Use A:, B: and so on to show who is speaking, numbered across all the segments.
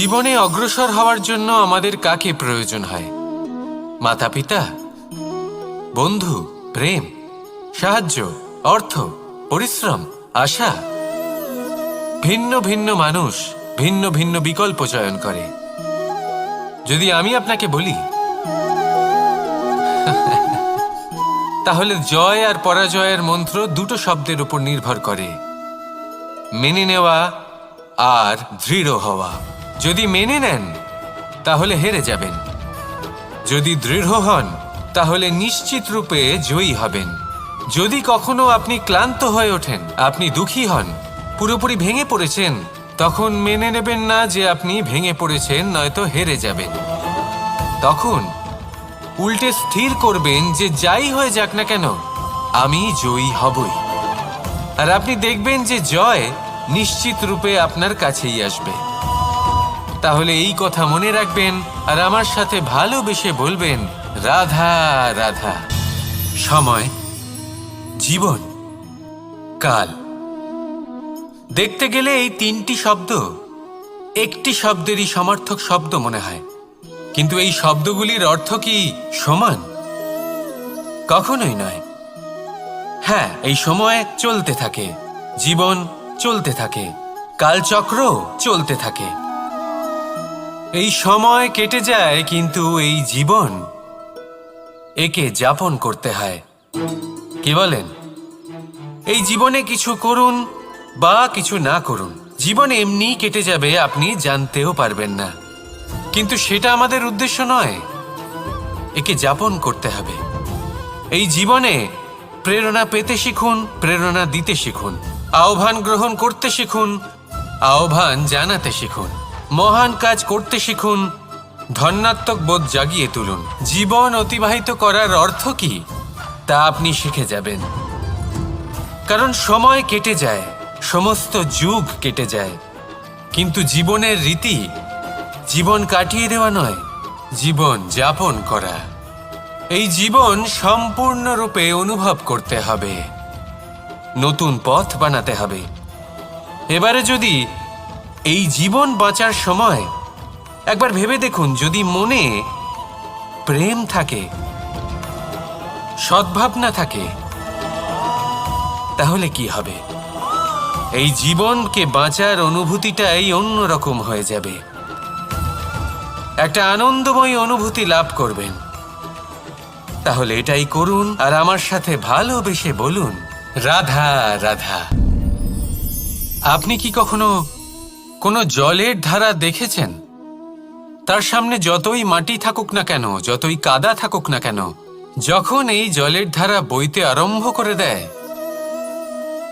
A: জীবনে অগ্রসর হওয়ার জন্য আমাদের কাকে প্রয়োজন হয়? মাতা পিতা, বন্ধু, প্রেম, সাহায্য, অর্থ, পরিশ্রম, আশা। ভিন্ন ভিন্ন মানুষ ভিন্ন ভিন্ন বিকল্প চয়ন করে। যদি আমি আপনাকে বলি তাহলে জয় আর পরাজয়ের মন্ত্র দুটো শব্দের উপর নির্ভর করে, মেনে নেওয়া আর দৃঢ় হওয়া। যদি মেনে নেন তাহলে হেরে যাবেন, যদি দৃঢ় হন তাহলে নিশ্চিত রূপে জয়ী হবেন। যদি কখনো আপনি ক্লান্ত হয়ে ওঠেন, আপনি দুঃখী হন, পুরোপুরি ভেঙে পড়েছেন, তখন মেনে নেবেন না যে আপনি ভেঙে পড়েছেন, নয়তো হেরে যাবেন। তখন উল্টে স্থির করবেন যে যাই হয়ে যাক না কেন আমি জয়ী হবই। আর আপনি দেখবেন যে জয় নিশ্চিত রূপে আপনার কাছেই আসবে। তাহলে এই কথা মনে রাখবেন আর আমার সাথে ভালোবেসে বলবেন, রাধা রাধা। সময়, জীবন, কাল। দেখতে গেলে এই তিনটি শব্দ একটি শব্দেরই সমার্থক শব্দ মনে হয়, কিন্তু এই শব্দগুলির অর্থ কি সমান? কখনোই নয়। হ্যাঁ, এই সময় চলতে থাকে, জীবন চলতে থাকে, কালচক্র চলতে থাকে। এই সময় কেটে যায়, কিন্তু এই জীবন একে যাপন করতে হয়। কি বলেন? এই জীবনে কিছু করুন বা কিছু না করুন, জীবন এমনি কেটে যাবে, আপনি জানতেও পারবেন না। কিন্তু সেটা আমাদের উদ্দেশ্য নয়, একে যাপন করতে হবে। এই জীবনে প্রেরণা পেতে শিখুন, প্রেরণা দিতে শিখুন, আহ্বান গ্রহণ করতে শিখুন, আহ্বান জানাতে শিখুন, মহান কাজ করতে শিখুন, ধন্যাত্মক বোধ জাগিয়ে তুলুন। জীবন অতিবাহিত করার অর্থ কি তা আপনি শিখে যাবেন। কারণ সময় কেটে যায়, সমস্ত যুগ কেটে যায়, কিন্তু জীবনের রীতি জীবন কাটিয়ে দেওয়া নয়, জীবন যাপন করা। এই জীবন সম্পূর্ণরূপে অনুভব করতে হবে, নতুন পথ বানাতে হবে। এবারে যদি এই জীবন বাঁচার সময় একবার ভেবে দেখুন, যদি মনে প্রেম থাকে, সদ্ভাবনা থাকে, তাহলে কি হবে? এই জীবনকে বাঁচার অনুভূতিটাই অন্যরকম হয়ে যাবে, একটা আনন্দময় অনুভূতি লাভ করবেন। তাহলে এটাই করুন আর আমার সাথে ভালোবেসে বলুন, রাধা রাধা। আপনি কি কখনো কোনো জলের ধারা দেখেছেন? তার সামনে যতই মাটি থাকুক না কেন, যতই কাদা থাকুক না কেন, যখন এই জলের ধারা বইতে আরম্ভ করে দেয়,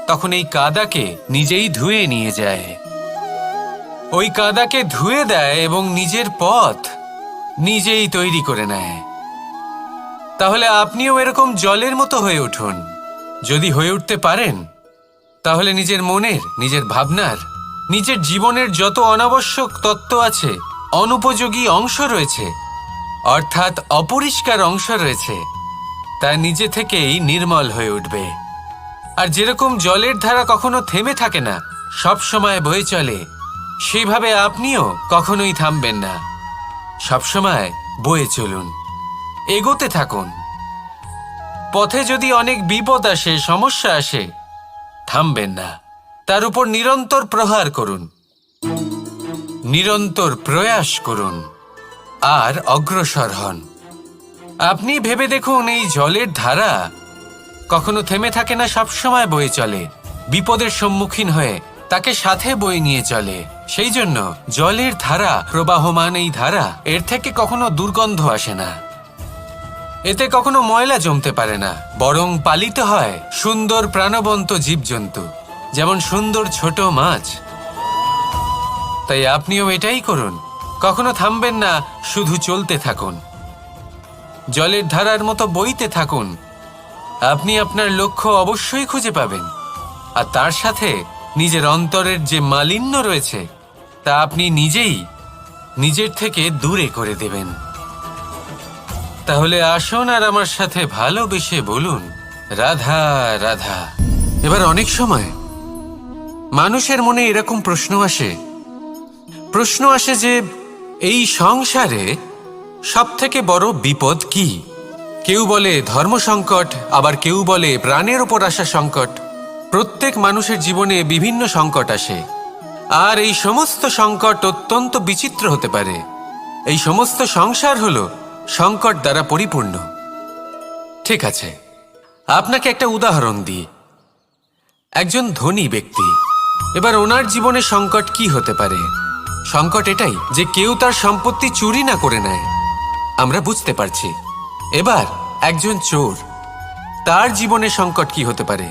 A: তখন এই কাদাকে নিজেই ধুয়ে নিয়ে যায়। ওই কাদাকে ধুয়ে দেয় এবং নিজের পথ নিজেই তৈরি করে নেয়। তাহলে আপনিও এরকম জলের মতো হয়ে উঠুন। যদি হয়ে উঠতে পারেন, তাহলে নিজের মনের, নিজের ভাবনার, নিজের জীবনের যত অনাবশ্যক তত্ত্ব আছে, অনুপযোগী অংশ রয়েছে, অর্থাৎ অপরিষ্কার অংশ রয়েছে, তা নিজে থেকেই নির্মল হয়ে উঠবে। আর যেরকম জলের ধারা কখনো থেমে থাকে না, সব সময় বয়ে চলে, সেইভাবে আপনিও কখনোই থামবেন না। সবসময় বয়ে চলুন, এগোতে থাকুন। পথে যদি অনেক বিপদ আসে, সমস্যা আসে, থামবেন না, তার উপর নিরন্তর প্রহার করুন, নিরন্তর প্রয়াস করুন আর অগ্রসর হন। আপনি ভেবে দেখুন, এই জলের ধারা কখনো থেমে থাকে না, সবসময় বয়ে চলে, বিপদের সম্মুখীন হয়ে তাকে সাথে বয়ে নিয়ে চলে। সেই জন্য জলের ধারা, প্রবাহমান এই ধারা, এর থেকে কখনো দুর্গন্ধ আসে না, এতে কখনো ময়লা জমতে পারে না, বরং পালিত হয় সুন্দর প্রাণবন্ত জীবজন্তু, যেমন সুন্দর ছোট মাছ। তাই আপনিও এটাই করুন, কখনো থামবেন না, শুধু চলতে থাকুন, জলের ধারার মতো বইতে থাকুন। আপনি আপনার লক্ষ্য অবশ্যই খুঁজে পাবেন, আর তার সাথে নিজের অন্তরের যে মালিন্য রয়েছে তা আপনি নিজেই নিজের থেকে দূরে করে দেবেন। তাহলে আসুন আর আমার সাথে ভালোবেসে বলুন, রাধা রাধা। এবার অনেক সময় মানুষের মনে এরকম প্রশ্ন আসে, প্রশ্ন আসে যে এই সংসারে সবথেকে বড় বিপদ কি? কেউ বলে ধর্ম সংকট, আবার কেউ বলে প্রাণের ওপর আসা সংকট। প্রত্যেক মানুষের জীবনে বিভিন্ন সংকট আসে, আর এই সমস্ত সংকট অত্যন্ত বিচিত্র হতে পারে। এই সমস্ত সংসার হলো সংকট দ্বারা পরিপূর্ণ। ঠিক আছে, আপনাকে একটা উদাহরণ দিই। একজন ধনী ব্যক্তি, এবার ওনার জীবনে সংকট কি হতে পারে? সংকট এটাই যে কেউ তার সম্পত্তি চুরি না করে নেয়, আমরা বুঝতে পারছি। এবার একজন চোর, তার জীবনে সংকট কি হতে পারে?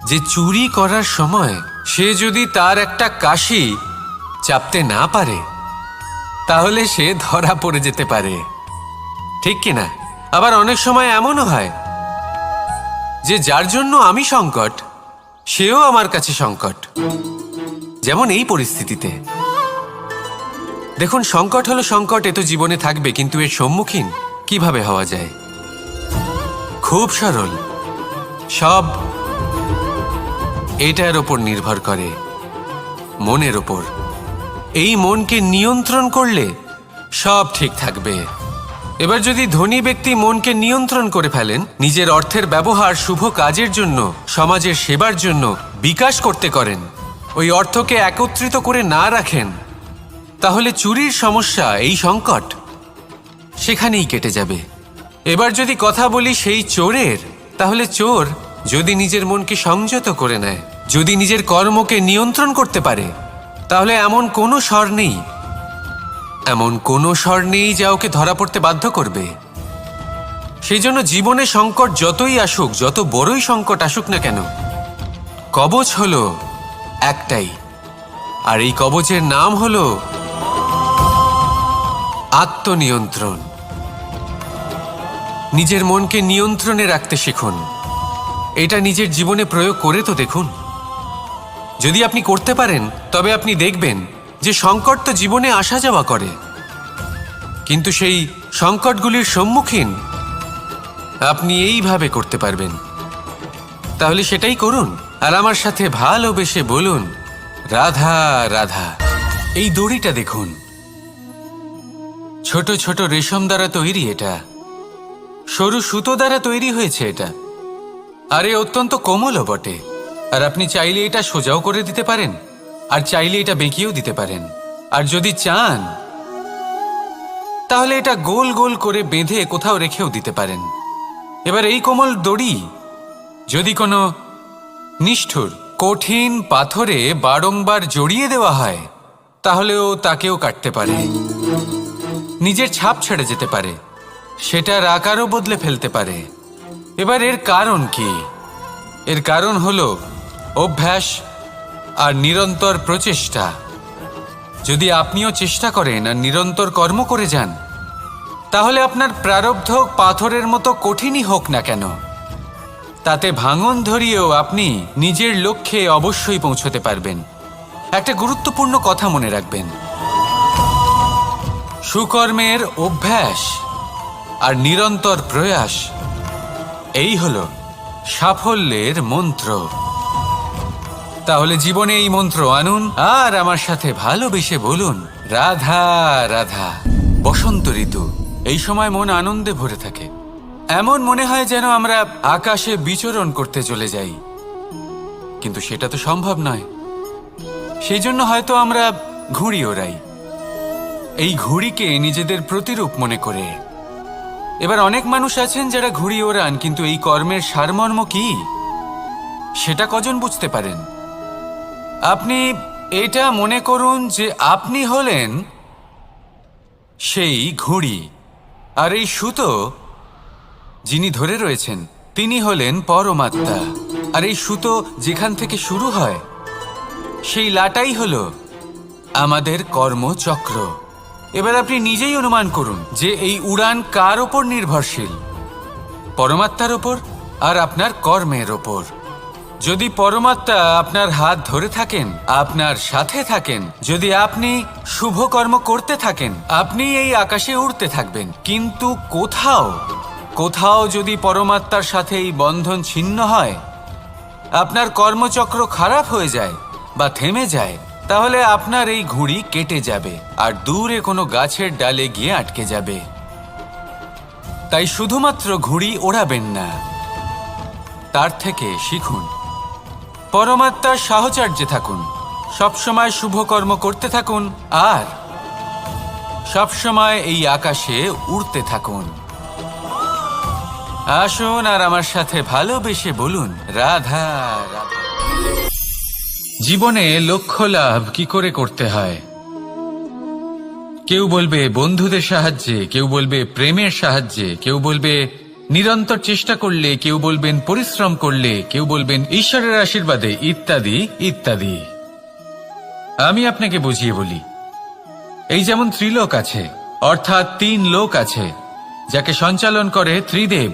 A: যে চুরি করার সময় সে যদি তার একটা কাশি চাপতে না পারে, তাহলে সে ধরা পড়ে যেতে পারে, ঠিক কিনা? আবার অনেক সময় এমনও হয় যে যার জন্য আমি সংকট, সেও আমার কাছে সংকট। যেমন এই পরিস্থিতিতে দেখুন, সংকট হলো সংকট, এ তো জীবনে থাকবে, কিন্তু এর সম্মুখীন কিভাবে হওয়া যায়? খুব সরল। সব এটার ওপর নির্ভর করে, মনের ওপর। এই মনকে নিয়ন্ত্রণ করলে সব ঠিক থাকবে। এবার যদি ধনী ব্যক্তি মনকে নিয়ন্ত্রণ করে ফেলেন, নিজের অর্থের ব্যবহার শুভ কাজের জন্য, সমাজের সেবার জন্য বিকাশ করতে করেন, ওই অর্থকে একত্রিত করে না রাখেন, তাহলে চুরির সমস্যা, এই সংকট সেখানেই কেটে যাবে। এবার যদি কথা বলি সেই চোরের, তাহলে চোর যদি নিজের মনকে সংযত করে নেয়, যদি নিজের কর্মকে নিয়ন্ত্রণ করতে পারে, তাহলে এমন কোনো স্বর নেই, এমন কোনো স্বর নেই যা ওকে ধরা পড়তে বাধ্য করবে। সেই জন্য জীবনে সংকট যতই আসুক, যত বড়ই সংকট আসুক না কেন, কবচ হলো একটাই, আর এই কবচের নাম হলো আত্মনিয়ন্ত্রণ। নিজের মনকে নিয়ন্ত্রণে রাখতে শিখুন। এটা নিজের জীবনে প্রয়োগ করে তো দেখুন। যদি আপনি করতে পারেন, তবে আপনি দেখবেন যে সংকট তো জীবনে আসা যাওয়া করে, কিন্তু সেই সংকটগুলির সম্মুখীন আপনি এইভাবে করতে পারবেন। তাহলে সেটাই করুন, আর আমার সাথে ভালোবেসে বলুন, রাধা রাধা। এই দড়িটা দেখুন, ছোট ছোট রেশম দ্বারা তৈরি, এটা সরু সুতো দ্বারা তৈরি হয়েছে এটা, আর এ অত্যন্ত কোমলও বটে। আর আপনি চাইলে এটা সোজাও করে দিতে পারেন, আর চাইলে এটা বেঁকিয়েও দিতে পারেন, আর যদি চান তাহলে এটা গোল গোল করে বেঁধে কোথাও রেখেও দিতে পারেন। এবার এই কোমল দড়ি যদি কোনো নিষ্ঠুর কঠিন পাথরে বারংবার জড়িয়ে দেওয়া হয়, তাহলেও তাকেও কাটতে পারে, নিজের ছাপ ছেড়ে যেতে পারে, সেটার আকারও বদলে ফেলতে পারে। এবার এর কারণ কি? এর কারণ হলো অভ্যাস আর নিরন্তর প্রচেষ্টা। যদি আপনিও চেষ্টা করেন আর নিরন্তর কর্ম করে যান, তাহলে আপনার প্রারব্ধ পাথরের মতো কঠিনই হোক না কেন, তাতে ভাঙন ধরিয়েও আপনি নিজের লক্ষ্যে অবশ্যই পৌঁছতে পারবেন। একটা গুরুত্বপূর্ণ কথা মনে রাখবেন, সুকর্মের অভ্যাস আর নিরন্তর প্রয়াস, এই হলো সাফল্যের মন্ত্র। তাহলে জীবনে এই মন্ত্র আনুন, আর আমার সাথে ভালোবেসে বলুন, রাধা রাধা। বসন্ত ঋতু, এই সময় মন আনন্দে ভরে থাকে, এমন মনে হয় যেন আমরা আকাশে বিচরণ করতে চলে যাই, কিন্তু সেটা তো সম্ভব নয়। সেই জন্য হয়তো আমরা ঘুড়ি ওড়াই, এই ঘুড়িকে নিজেদের প্রতিরূপ মনে করে। এবার অনেক মানুষ আছেন যারা ঘুড়ি ওড়ান, কিন্তু এই কর্মের সারমর্ম কি সেটা কজন বুঝতে পারেন? আপনি এটা মনে করুন যে আপনি হলেন সেই ঘুড়ি, আর এই সুতো যিনি ধরে রয়েছেন তিনি হলেন পরমাত্মা, আর এই সুতো যেখান থেকে শুরু হয় সেই লাটাই হলো আমাদের কর্মচক্র। এবার আপনি নিজেই অনুমান করুন যে এই উড়ান কার ওপর নির্ভরশীল, পরমাত্মার ওপর আর আপনার কর্মের ওপর। যদি পরমাত্মা আপনার হাত ধরে থাকেন, আপনার সাথে থাকেন, যদি আপনি শুভ কর্ম করতে থাকেন, আপনি এই আকাশে উড়তে থাকবেন। কিন্তু কোথাও কোথাও যদি পরমাত্মার সাথে এই বন্ধন ছিন্ন হয়, আপনার কর্মচক্র খারাপ হয়ে যায় বা থেমে যায়, তাহলে আপনার এই ঘুড়ি কেটে যাবে আর দূরে কোনো গাছের ডালে গিয়ে আটকে যাবে। তাই শুধুমাত্র ঘুড়ি ওড়াবেন না, তার থেকে শিখুন। পরমাত্মার সাহচর্যে থাকুন, সবসময় শুভ কর্ম করতে থাকুন আর সবসময় এই আকাশে উড়তে থাকুন। আসুন আর আমার সাথে ভালোবেসে বলুন, রাধা রাধা। জীবনে লক্ষ্য লাভ কি করে করতে হয়? কেউ বলবে বন্ধুদের সাহায্যে, কেউ বলবে প্রেমের সাহায্যে, কেউ বলবে নিরন্তর চেষ্টা করলে, কেউ বলবেন পরিশ্রম করলে, কেউ বলবেন ঈশ্বরের আশীর্বাদে, ইত্যাদি ইত্যাদি। আমি আপনাকে বুঝিয়ে বলি, এই যেমন ত্রিলোক আছে, অর্থাৎ 3 লোক আছে, যাকে সঞ্চালন করে ত্রিদেব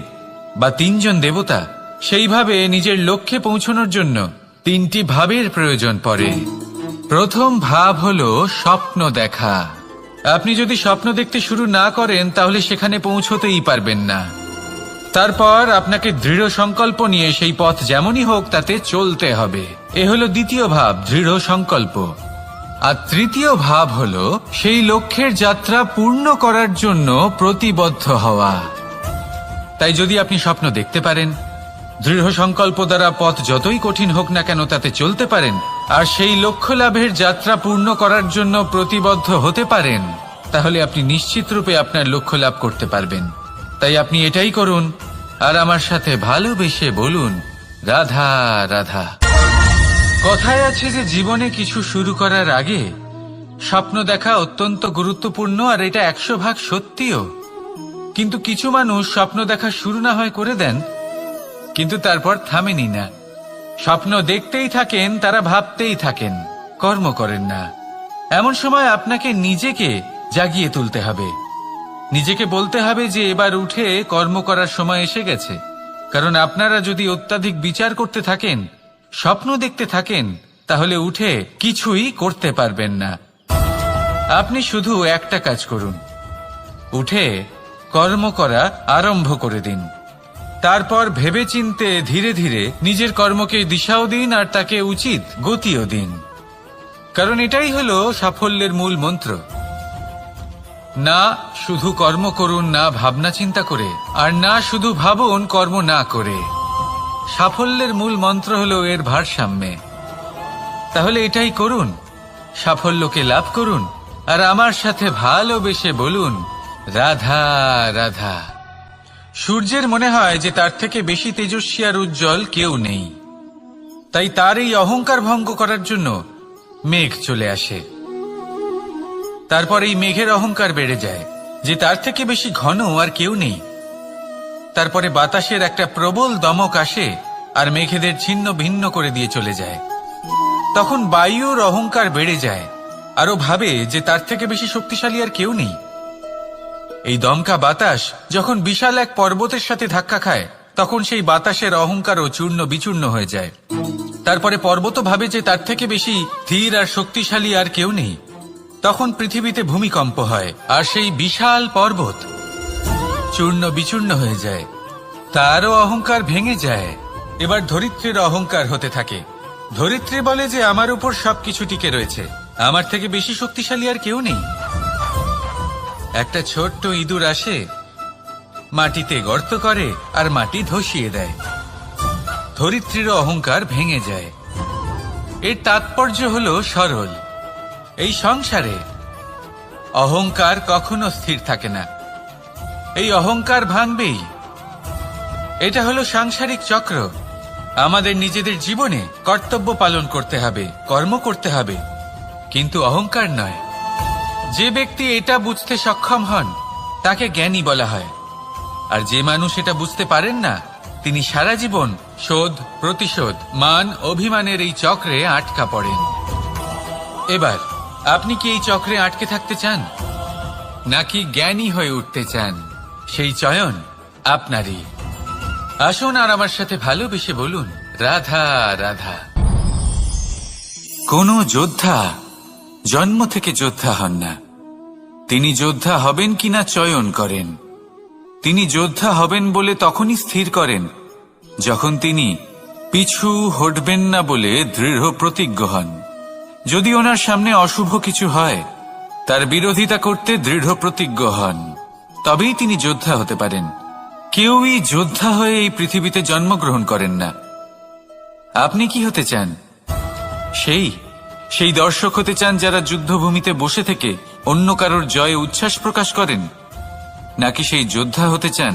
A: বা 3 জন দেবতা। সেইভাবে নিজের লক্ষ্যে পৌঁছানোর জন্য 3টি ভাবের প্রয়োজন পড়ে। প্রথম ভাব হলো স্বপ্ন দেখা। আপনি যদি স্বপ্ন দেখতে শুরু না করেন তাহলে সেখানে পৌঁছতেই পারবেন না। তারপর আপনাকে দৃঢ় সংকল্প নিয়ে সেই পথ যেমনই হোক তাতে চলতে হবে। এ হলো দ্বিতীয় ভাব, দৃঢ় সংকল্প। আর তৃতীয় ভাব হলো সেই লক্ষ্যের যাত্রা পূর্ণ করার জন্য প্রতিবদ্ধ হওয়া। তাই যদি আপনি স্বপ্ন দেখতে পারেন, দৃঢ় সংকল্প দ্বারা পথ যতই কঠিন হোক না কেন তাতে চলতে পারেন, আর সেই লক্ষ্য লাভের যাত্রা পূর্ণ করার জন্য প্রতিবদ্ধ হতে পারেন, তাহলে আপনি নিশ্চিত রূপে আপনার লক্ষ্য লাভ করতে পারবেন। তাই আপনি এটাই করুন আর আমার সাথে ভালোবেসে বলুন, রাধা রাধা। কথায় আছে যে জীবনে কিছু শুরু করার আগে স্বপ্ন দেখা অত্যন্ত গুরুত্বপূর্ণ, আর এটা 100% সত্যিও। কিন্তু কিছু মানুষ স্বপ্ন দেখা শুরু না হয় করে দেন, কিন্তু তারপর থামেনি না। স্বপ্ন দেখতেই থাকেন, তারা ভাবতেই থাকেন, কর্ম করেন না। এমন সময় আপনাকে নিজেকে জাগিয়ে তুলতে হবে। নিজেকে বলতে হবে যে এবার উঠে কর্ম করার সময় এসে গেছে। কারণ আপনারা যদি অত্যাধিক বিচার করতে থাকেন, স্বপ্ন দেখতে থাকেন, তাহলে উঠে কিছুই করতে পারবেন না। আপনি শুধু একটা কাজ করুন, উঠে কর্ম করা আরম্ভ করে দিন। তারপর ভেবেচিন্তে ধীরে ধীরে নিজের কর্মকে দিশাও দিন আর তাকে উচিত গতিও দিন। কারণ এটাই হলো সাফল্যের মূল মন্ত্র। না শুধু কর্ম করুন না ভাবনা চিন্তা করে, আর না শুধু ভাবুন কর্ম না করে। সাফল্যের মূল মন্ত্র হলো এর ভারসাম্যে। তাহলে এটাই করুন, সাফল্যকে লাভ করুন আর আমার সাথে ভালোবেসে বলুন, রাধা রাধা। সূর্যের মনে হয় যে তার থেকে বেশি তেজস্বী আর উজ্জ্বল কেউ নেই। তাই তার এই অহংকার ভঙ্গ করার জন্য মেঘ চলে আসে। তারপর এই মেঘের অহংকার বেড়ে যায় যে তার থেকে বেশি ঘন আর কেউ নেই। তারপরে বাতাসের একটা প্রবল দমক আসে আর মেঘেদের ছিন্ন ভিন্ন করে দিয়ে চলে যায়। তখন বায়ুর অহংকার বেড়ে যায়, আরো ভাবে যে তার থেকে বেশি শক্তিশালী আর কেউ নেই। এই দমকা বাতাস যখন বিশাল এক পর্বতের সাথে ধাক্কা খায়, তখন সেই বাতাসের অহংকারও চূর্ণ বিচূর্ণ হয়ে যায়। তারপরে পর্বত ভাবে যে তার থেকে বেশি ধীর আর শক্তিশালী আর কেউ নেই। তখন পৃথিবীতে ভূমিকম্প হয় আর সেই বিশাল পর্বত চূর্ণ বিচূর্ণ হয়ে যায়, তারও অহংকার ভেঙে যায়। এবার ধরিত্রীর অহংকার হতে থাকে। ধরিত্রী বলে যে আমার উপর সবকিছু টিকে রয়েছে, আমার থেকে বেশি শক্তিশালী আর কেউ নেই। একটা ছোট্ট ইঁদুর আসে, মাটিতে গর্ত করে আর মাটি ধসিয়ে দেয়। ধরিত্রীর অহংকার ভেঙে যায়। এর তাৎপর্য হলো সরল। এই সংসারে অহংকার কখনো স্থির থাকে না, এই অহংকার ভাঙবেই। এটা হলো সাংসারিক চক্র। আমাদের নিজেদের জীবনে কর্তব্য পালন করতে হবে, কর্ম করতে হবে, কিন্তু অহংকার নয়। যে ব্যক্তি এটা বুঝতে সক্ষম হন তাকে জ্ঞানী বলা হয়। আর যে মানুষ এটা বুঝতে পারেন না, তিনি সারা জীবন শোধ প্রতিশোধ মান অভিমানের এই চক্রে আটকা পড়েন। এবার আপনি কি এই চক্রে আটকে থাকতে চান, নাকি জ্ঞানী হয়ে উঠতে চান? সেই চয়ন আপনারই। আসুন আর আমার সাথে ভালোবেসে বলুন, রাধা রাধা। কোন যোদ্ধা জন্ম থেকে যোদ্ধা হন না, তিনি যোদ্ধা হবেন কিনা চয়ন করেন। তিনি যোদ্ধা হবেন বলে তখনই স্থির করেন যখন তিনি পিছু হটবেন না বলে দৃঢ় প্রতিজ্ঞ হন।
B: যদি ওনার সামনে অশুভ কিছু হয় তার বিরোধিতা করতে দৃঢ় প্রতিজ্ঞ হন, তবেই তিনি যোদ্ধা হতে পারেন। কেউই যোদ্ধা হয়ে এই পৃথিবীতে জন্মগ্রহণ করেন না। আপনি কি হতে চান? সেই দর্শক হতে চান যারা যুদ্ধভূমিতে বসে থেকে অন্য কারোর জয়ে উচ্ছ্বাস প্রকাশ করেন, নাকি সেই যোদ্ধা হতে চান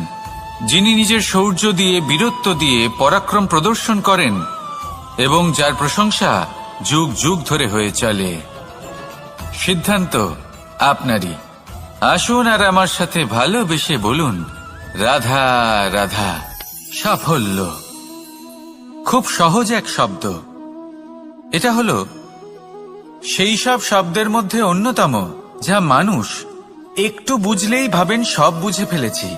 B: যিনি নিজের শৌর্য দিয়ে, বীরত্ব দিয়ে পরাক্রম প্রদর্শন করেন এবং যার প্রশংসা যুগ যুগ ধরে হয়ে চলে? সিদ্ধান্ত আপনারই। আসুন আর আমার সাথে ভালোবেসে বলুন, রাধা রাধা। সাফল্য খুব সহজ এক শব্দ। এটা হলো সেই সব শব্দের মধ্যে অন্যতম যা মানুষ একটু বুঝলেই ভাবেন সব বুঝে ফেলেছি।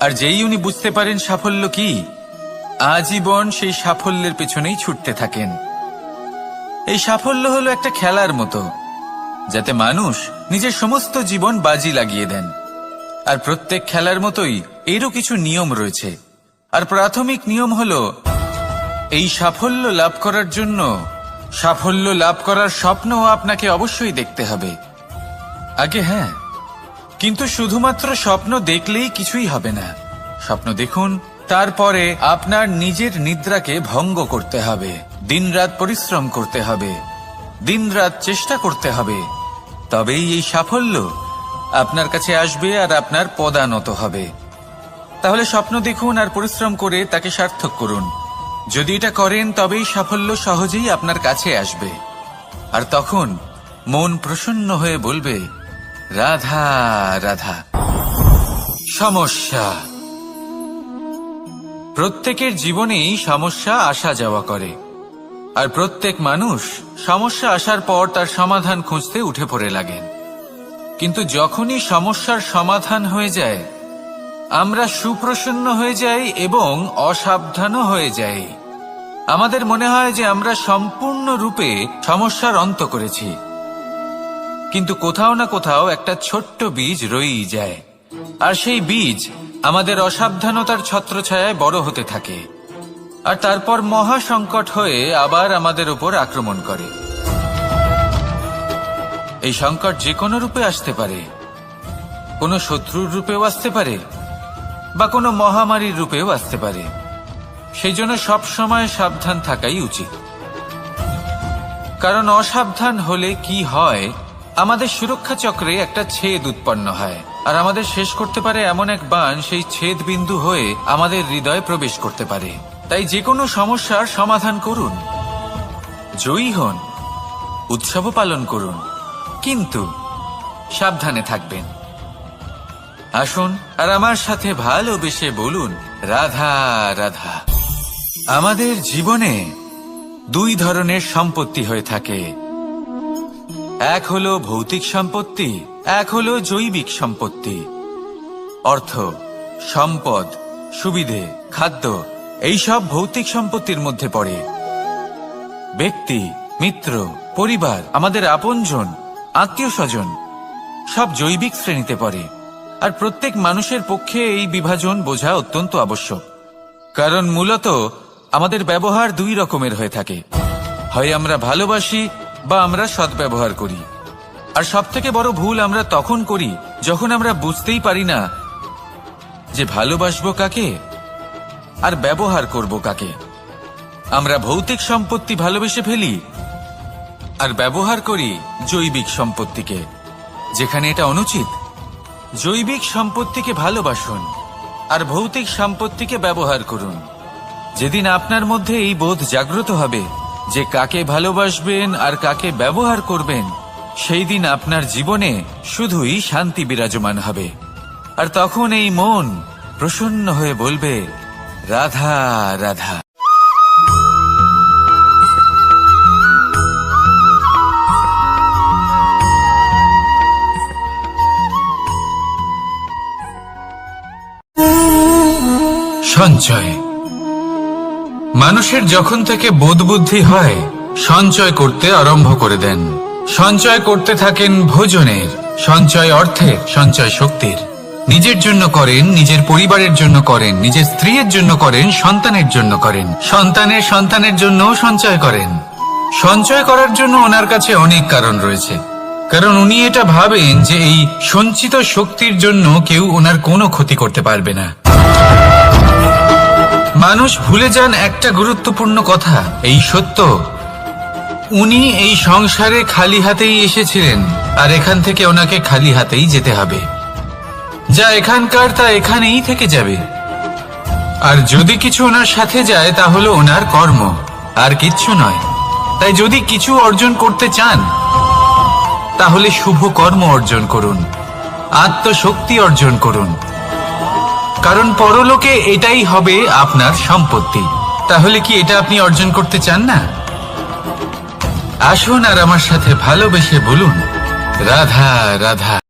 B: আর যেই উনি বুঝতে পারেন সাফল্য কি, আজীবন সেই সাফল্যের পেছনেই ছুটতে থাকেন। এই সাফল্য হলো একটা খেলার মতো, যাতে মানুষ নিজের সমস্ত জীবন বাজি লাগিয়ে দেন। আর প্রত্যেক খেলার মতোই এরও কিছু নিয়ম রয়েছে। আর প্রাথমিক নিয়ম হলো, এই সাফল্য লাভ করার জন্য সাফল্য লাভ করার স্বপ্ন আপনাকে অবশ্যই দেখতে হবে আগে। হ্যাঁ, কিন্তু শুধুমাত্র স্বপ্ন দেখলেই কিছুই হবে না। স্বপ্ন দেখুন, তারপরে আপনার নিজের নিদ্রাকে ভঙ্গ করতে হবে, দিনরাত পরিশ্রম করতে হবে, দিনরাত চেষ্টা করতে হবে। তবেই এই সাফল্য আপনার কাছে আসবে আর আপনার পদানত হবে। তাহলে স্বপ্ন দেখুন আর পরিশ্রম করে তাকে সার্থক করুন। যদি এটা করেন তবেই সাফল্য সহজেই আপনার কাছে আসবে। আর তখন মন প্রসন্ন হয়ে বলবে, রাধা রাধা। সমস্যা। প্রত্যেকের জীবনেই সমস্যা আসা যাওয়া করে, আর প্রত্যেক মানুষ সমস্যা আসার পর তার সমাধান খুঁজতে উঠে পড়ে লাগেন। কিন্তু যখনই সমস্যার সমাধান হয়ে যায়, আমরা সুপ্রসন্ন হয়ে যাই এবং অসাবধানও হয়ে যাই। আমাদের মনে হয় যে আমরা সম্পূর্ণরূপে সমস্যার অন্ত করেছি, কিন্তু কোথাও না কোথাও একটা ছোট্ট বীজ রয়েই যায়। আর সেই বীজ আমাদের অসাবধানতার ছত্রছায়ায় বড় হতে থাকে, আর তারপর মহা সংকট হয়ে আবার আমাদের উপর আক্রমণ করে। এই সংকট যে কোনো রূপে আসতে পারে, কোনো শত্রুর রূপেও আসতে পারে, বা কোনো মহামারীর রূপেও আসতে পারে। সেই জন্য সবসময় সাবধান থাকাই উচিত। কারণ অসাবধান হলে কি হয়, আমাদের সুরক্ষা চক্রে একটা ছেদ উৎপন্ন হয়, আর আমাদের শেষ করতে পারে এমন এক বাণ সেই ছেদ বিন্দু হয়ে আমাদের হৃদয়ে প্রবেশ করতে পারে। তাই যে কোনো সমস্যার সমাধান করুন, জয়ী হন, উৎসব পালন করুন, কিন্তু সাবধানে থাকবেন। আসুন আর আমার সাথে ভালোবেসে বলুন, রাধা রাধা। আমাদের জীবনে দুই ধরনের সম্পত্তি হয়ে থাকে। এক হলো ভৌতিক সম্পত্তি, এক হলো জৈবিক সম্পত্তি। অর্থ, সম্পদ, সুবিধে, খাদ্য, এইসব ভৌতিক সম্পত্তির মধ্যে পড়ে। ব্যক্তি, মিত্র, পরিবার, আমাদের আপনজন, আত্মীয় স্বজন সব জৈবিক শ্রেণীতে পড়ে। আর প্রত্যেক মানুষের পক্ষে এই বিভাজন বোঝা অত্যন্ত আবশ্যক। কারণ মূলত আমাদের ব্যবহার দুই রকমের হয়ে থাকে, হয় আমরা ভালোবাসি বা আমরা সদ্ব্যবহার করি। আর সবথেকে বড় ভুল আমরা তখন করি যখন আমরা বুঝতেই পারি না যে ভালোবাসবো কাকে আর ব্যবহার করব কাকে। আমরা ভৌতিক সম্পত্তি ভালোবেসে ফেলি আর ব্যবহার করি জৈবিক সম্পত্তিকে, যেখানে এটা অনুচিত। জৈবিক সম্পত্তিকে ভালোবাসুন আর ভৌতিক সম্পত্তিকে ব্যবহার করুন। যেদিন আপনার মধ্যে এই বোধ জাগ্রত হবে যে কাকে ভালোবাসবেন আর কাকে ব্যবহার করবেন, সেই দিন আপনার জীবনে শুধুই শান্তি বিরাজমান হবে। আর তখন এই মন প্রসন্ন হয়ে বলবে, রাধা রাধা। সঞ্চয়। মানুষের যখন থেকে বোধবুদ্ধি হয়, সঞ্চয় করতে আরম্ভ করে দেন। সঞ্চয় করতে থাকেন ভোজনের, সঞ্চয় অর্থের, সঞ্চয় শক্তির। নিজের জন্য করেন, নিজের পরিবারের জন্য করেন, নিজের স্ত্রীর জন্য করেন, সন্তানের জন্য করেন, সন্তানের সন্তানের জন্য সঞ্চয় করেন। সঞ্চয় করার জন্য ওনার কাছে অনেক কারণ রয়েছে, কারণ উনি এটা ভাবেন যে এই সঞ্চিত শক্তির জন্য কেউ ওনার কোনো ক্ষতি করতে পারবে না। মানুষ ভুলে যান একটা গুরুত্বপূর্ণ কথা, এই সত্য, উনি এই সংসারে খালি হাতেই এসেছিলেন আর এখান থেকে ওনাকে খালি হাতেই যেতে হবে। যা এখানকার তা এখানেই থেকে যাবে। আর যদি কিছু ওনার সাথে যায় তা হলো ওনার কর্ম, আর কিচ্ছু নয়। তাই যদি কিছু অর্জন করতে চান তাহলে শুভ কর্ম অর্জন করুন, আত্মশক্তি অর্জন করুন, কারণ পরলোকে এটাই হবে আপনার সম্পত্তি। তাহলে কি এটা আপনি অর্জন করতে চান না? আসুন আর আমার সাথে ভালোবেসে বলুন, রাধা রাধা।